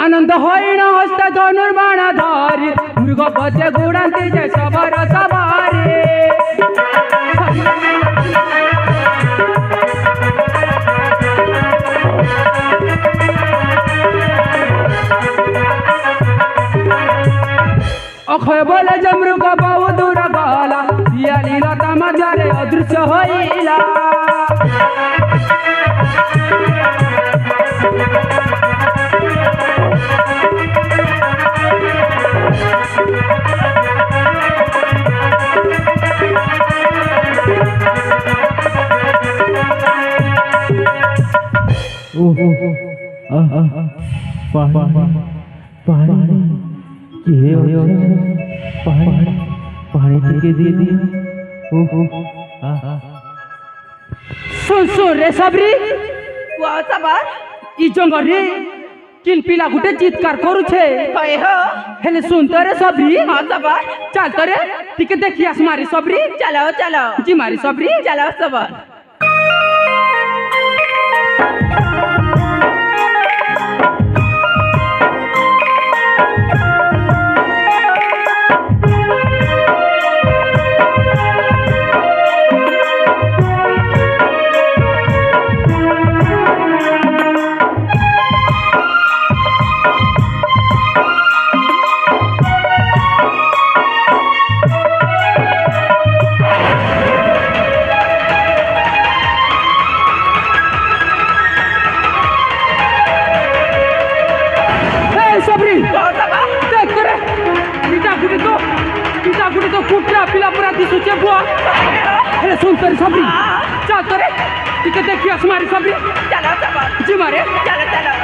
आनंद होईना हस्त धनुर्बाण धारी मृग पचे गुणांती जय सबर सवारी अक्षय बोले जमृग बहु दूर गाला या लीला तमाजारे अदृश्य होईला सुन रे सबरी इ जंगल किन पिला गुटे चित्कार करुछे हेले सुन तो रे सबरी चल तो रे टिके देखियास मारी सबरी चलो चलो जी मारी सबरी चलो सबर कुटरा पिला पूरा दिसुचे बुआ हेले सुन तो रे सबरी चल तो रे टिके देखियास मारी सबरी चलो सबर जी मारे चलो चलो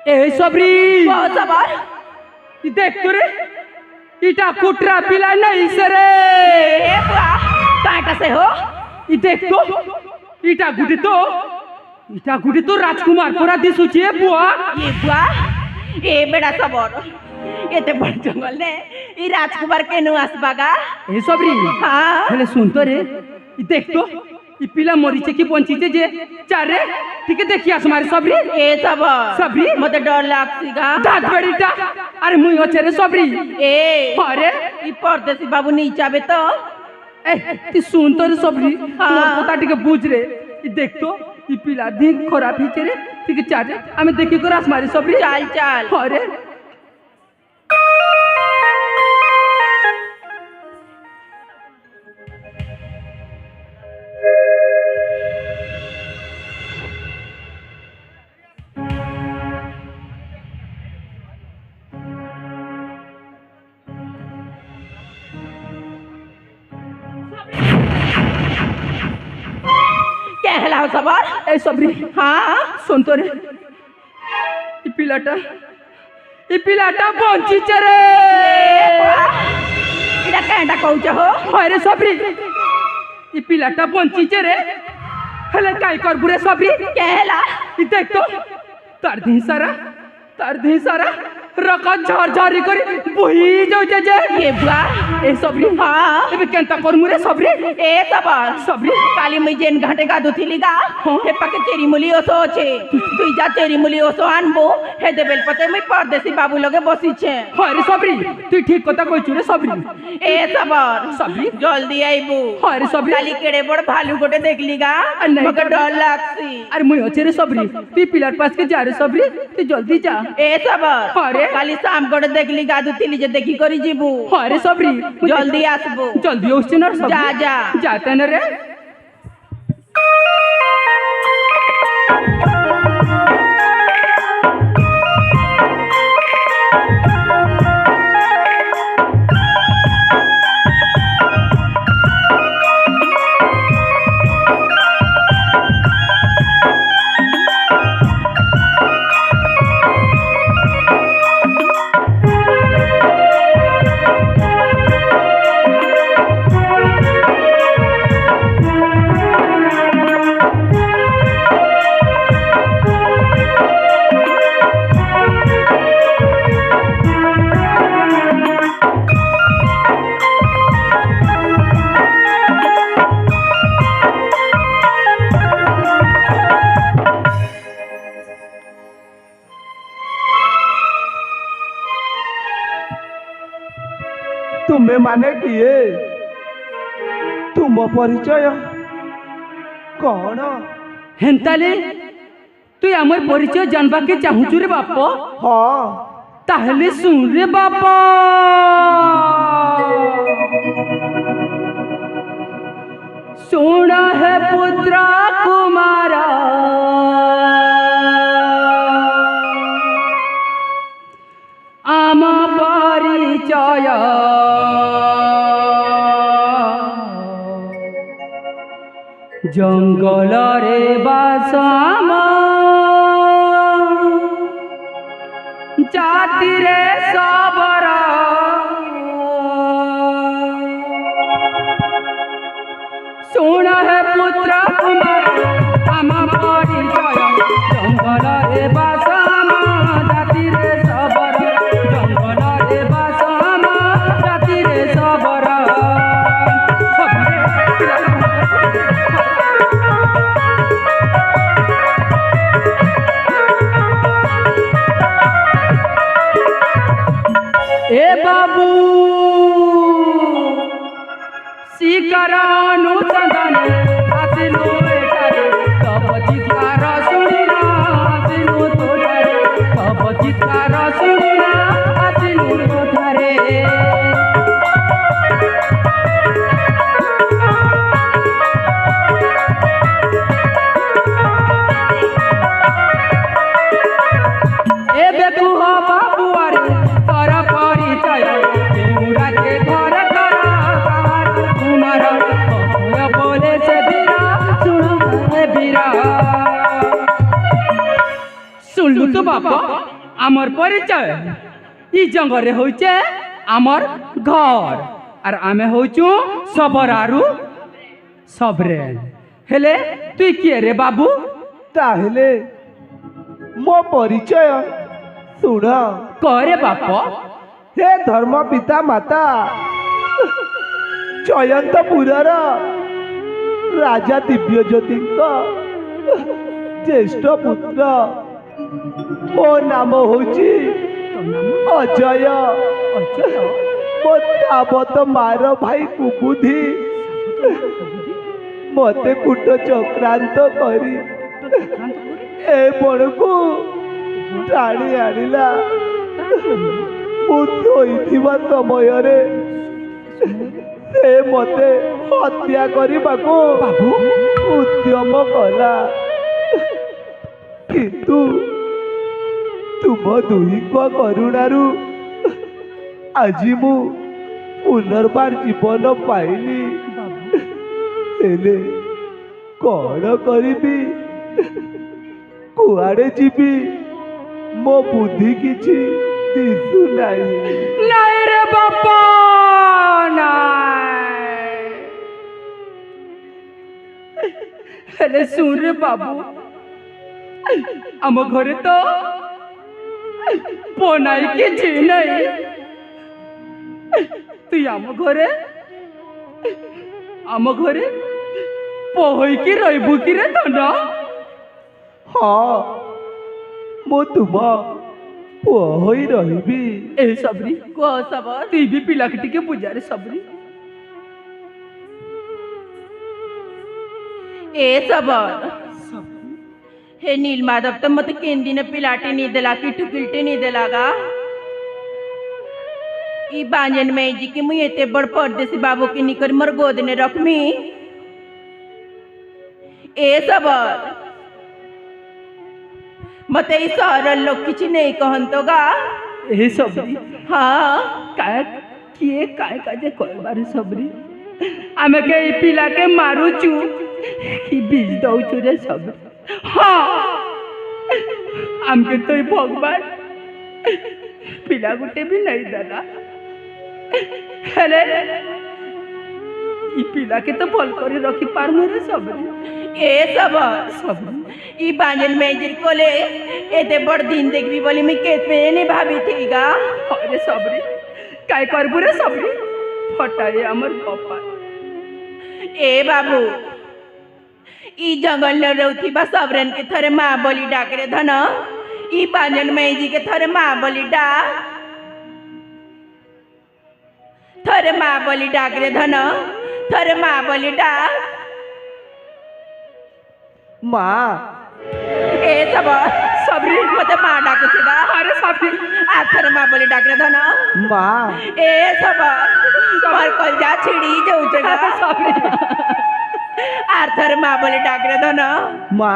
ए सबरी सबर देख तो रे इटा कुटरा पिला नहीं सरे ए बुआ काटा से हो देख तो इटा गुडी तो राजकुमार पूरा दिसुचे बुआ ये बुआ ए बेड़ा सबर एते बड़ जंगल ने ई राजकुमार के नु आसबागा ए सबरी हां हेले सुन तो रे देख तो इ पिला मरीचे की बंचीचे जे चारे टिके देखियास मारी सबरी ए सबर सबरी मते डर लागसीगा दाद बेड़ीटा अरे मुई होचे रे सबरी ए अरे ई परदेसी बाबू नहीं जाबे तो ए ती सुन तो रे सबरी हाँ। मोर पता टिके बुझ रे इ देख तो इ पिला दिन खराब हिचे रे टिके चारे आमे देखि को रास मारी सबरी चल चल अरे क्या हलाओ सबर ए सबरी हाँ सुन तो रे इ पिलाटा बंचीचे रे इडा कहता कहूच हो अरे सबरी इ पिलाटा बंचीचे रे हेले काय करबु रे सबरी कहला इ देख तो तार धी सारा रकत झरझरी करी बुही जाउचे जे ये बुआ ए सबरी हाँ एबे केनता करमु रे सबरी ए सबर सबरी काली मई जेन घाटे का दुथिली गा हाँ। हे पके चेरी मुली ओसो छे तुई जा चेरी मुली ओसो आनबो हे देबेल पते मई परदेसी बाबू लगे बसी छे अरे सबरी तुई ठीक कथा कइछु रे सबरी ए सबर सबरी जल्दी आइबो अरे सबरी काली केड़े बड़ भालू गोटे देखली गा नहीं मके तो- डर लागसी अरे मुई होचे रे सबरी तुई पिलार पास के जा रे सबरी तू जल्दी जा ए सबर अरे। काली शाम गोटे देखली गा दुथिली जे देखी करी जीबू अरे सबरी जल्दी आसबो जल्दी ओछे न सबरी जा जा जाते न रे ତୁମେ ମାନେ କିଏ? ତୁମ ପରିଚୟ କ'ଣ? ହେନ୍ତାଲି তুই আমার পরিচয় জানবাকে চাহুছু রে বাপ? ହଁ তাহলে শুন রে বাবা। শোনা হে পুত্র কুমার, আম পরিচয় জঙ্গলরে বাসাম জাতিরে সবর শুণ হে পুত্র কুমার আম পরিচয় জঙ্গলরে বাসাম জাতিরে সবর জঙ্গলরে বাসাম জাতিরে সবর এ বাবু শিকার অনুসন্ধানে আসিলু এখানে তব চিৎকার শুনিনা আসিলু তোধারে তব চিৎকার শুনিনা আসিলু তোধারে এবে কুহ বাবুয়ারে তর পরিচয় কেউরাকে ঘর কর তাহার কুমার কহয় বলে সে বীরা শুণ হে বীরা। শুনলু তো বাপ আমার পরিচয়? ই জঙ্গলে হইছে আমার ঘর আর আমি হইছু সবরারু সবরেন। হেলে তুই কিয়ে রে বাবু? ତାହେଲେ ମୋ ପରିଚୟ ଶୁଣ। করে বাপ। ହେ ଧର୍ମ ପିତା ମାତା, ଜୟନ୍ତପୁରର ରାଜା ଦିବ୍ୟଜ୍ୟୋତିଙ୍କ ଜ୍ୟେଷ୍ଠ ପୁତ୍ର। ମୋ ନାମ ହେଉଛି ଅଜୟ। ମୋ ତାବତ ମାର ଭାଇ କୁବୁଧି ମତେ କୂଟ ଚକ୍ରାନ୍ତ କରି ଏ ବଣକୁ ଟାଣି ଆଣିଲା। ମୁଁ ଶୋଇଥିବା ସମୟରେ ସେ ମତେ ହତ୍ୟା କରିବାକୁ ଉଦ୍ୟମ କଲା, କିନ୍ତୁ ତୁମ ଦୁହିଁଙ୍କ କରୁଣାରୁ ଆଜି ମୁଁ ପୁନର୍ବାର ଜୀବନ ପାଇଲି। ହେଲେ କ'ଣ କରିବି, କୁଆଡ଼େ ଯିବି, ମୋ ବୁଦ୍ଧି କିଛି ଦିଶୁନାହିଁ। নাই রে বাবা নাই। হেলে শুন রে বাবু, আম ঘরে তো বনাই কিছু নাই। তুই আম ঘরে পহইকি রইবু কি রে ধন? ହଁ, ମୁଁ ତୁମ ପୁଅ ହୋଇ ରହିବି। এ সবরি କୁହ ସବର। তুই বি পিলাকে টিকে বুঝারে সবরি। ଏ ସବର ହେ ନୀଲମାଧବ ତ ମତେ କେନ୍ ଦିନ ପିଲାଟେ ନି ଦେଲା କି ଟୁକିଲଟେ ନି ଦେଲା ଗା। ଇ ବାଞ୍ଜନ ମେଜି କି ମୁଇଁ ଏତେ ବଡ଼ ପରଦେଶୀ ବାବୁ କି ନିକରି ମୋର ଗୋଦନେ ରଖମି। ଏ ସବର ମତେ এই ସହରର ଲୋକ କିଛି ନେଇ କହନ୍ତ ଗା। এই সবরি ହଁ কায় কিয়ে কায় কাজে করবারে সবরি? আমি কে এই পিলাকে মারুচু কি বীজ দউছু রে সবরি? হ্যাঁ আমকে তো ভগবান পিলা গুটে বি নাই দেলা। হেলে ই পিলাকে তো ভাল করে রখি পারমু রে সবরি। ଏ ସବର সবরি ଇ ବାଞ୍ଜନ ମେଜିର କୋଲେ ଏତେ ବଡ଼ ଦିନ ଦେଖିବି ବୋଲି ମୁଇଁ କେତେ ନି ଭାବିଥିଲି ଗା। রে সবরি কায় করবু রে সবরি? ফটাই আমার কপাল। ଏ ବାବୁ ଇ ଜଙ୍ଗଲରେ ରହୁଥିବା ସବରେନ କେ ଥରେ ମା ବୋଲି ଡାକରେ ଧନ। ଇ ବାଞ୍ଜନ ମେଜି କେ ଥରେ ମା ବୋଲି ଡା। थोरे माँ बोली डाक रे धन थोरे माँ बोली डाक মা ए सबर सबरी मते माँ डाकुଛି गा अरे सबरी आ थोरे माँ बोली डाक रे धन মা ए सबर समर कलजा छिड़ी जाउছে गा सबरी आ थोरे माँ बोली डाक रे धन মা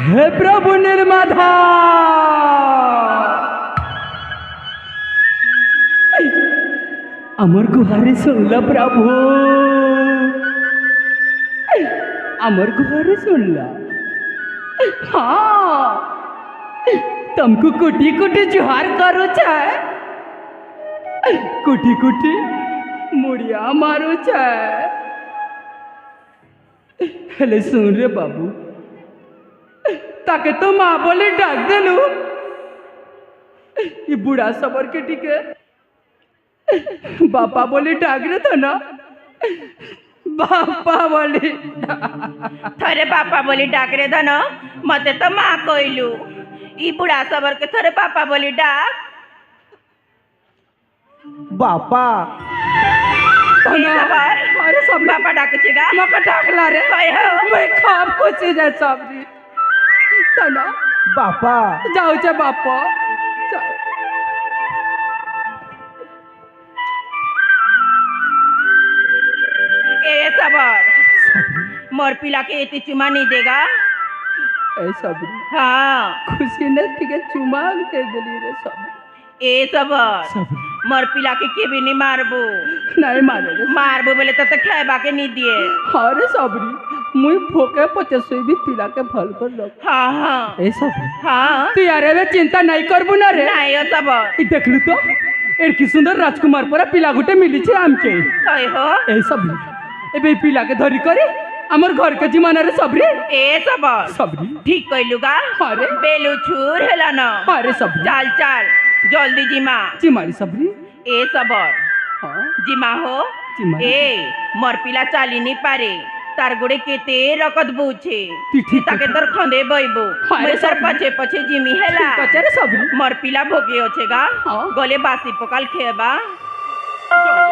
हे प्रभु निर्माता अमर गुहारी सुनला प्रभु अमर गुहारी सुनला हाँ तुमको कुटी कुटी जुहार करो छे कुटी कुटी मुड़िया मारो छे हेले सुन रे बाबू ताके तो माँ बोले डाक देलू ये बुढ़ा सबर के टिके बापा बोले डाक रे था ना बापा बोले थोरे बापा बोली डाक रे धन मते तो माँ कहलू ई बुढ़ा सबर के थोरे पापा बोली डाक বাপা ए सबर अरे सब बापा डाकुଛି गा मका डाकला रे कहे हो मैं खाप कुछ रे सबरी था ना বাপা जाऊ छे बापा जाऊ। ए सबर मोर पिला के इतनी चुमा नहीं देगा ए सबरी हाँ खुशी ने ठीक चुमा दे दिली रे सबरी ए सबर सबरी मोर पिला के भी नहीं मारबू नहीं मारे रे मारबू बोले तो खेबा के नहीं दिए अरे सबरी मुई फोके पचसई भी पिला के भल कर लो हाँ हाँ ए सबरी हाँ तू यार रे चिंता नहीं करबू ना रे नहीं हो सबर ई देखलू तो एड़की सुंदर राजकुमार पर पिला गुटे मिली छे आमके कहे हो ए सबरी एबे ई पिला के धरी करे हमर घर के जिमाना रे सबरी ए सबर सबरी ठीक कहलू गा अरे बेलू छूर हेला न अरे सबरी चाल चाल जल्दी जिमा जिमारी सबरी ए सबर हाँ जिमा हो जिमा ए मोर पिला चाली नहीं पारे तार गोड़े केते रकत बुझे ती ठीक ताके तर खंदे बइबो अरे मैं सर सबरी। पछे पछे जिमी हेला कचरे सबरी मोर पिला भोगे होछे गा हाँ। गले बासी पकाल खेबा जाऊ।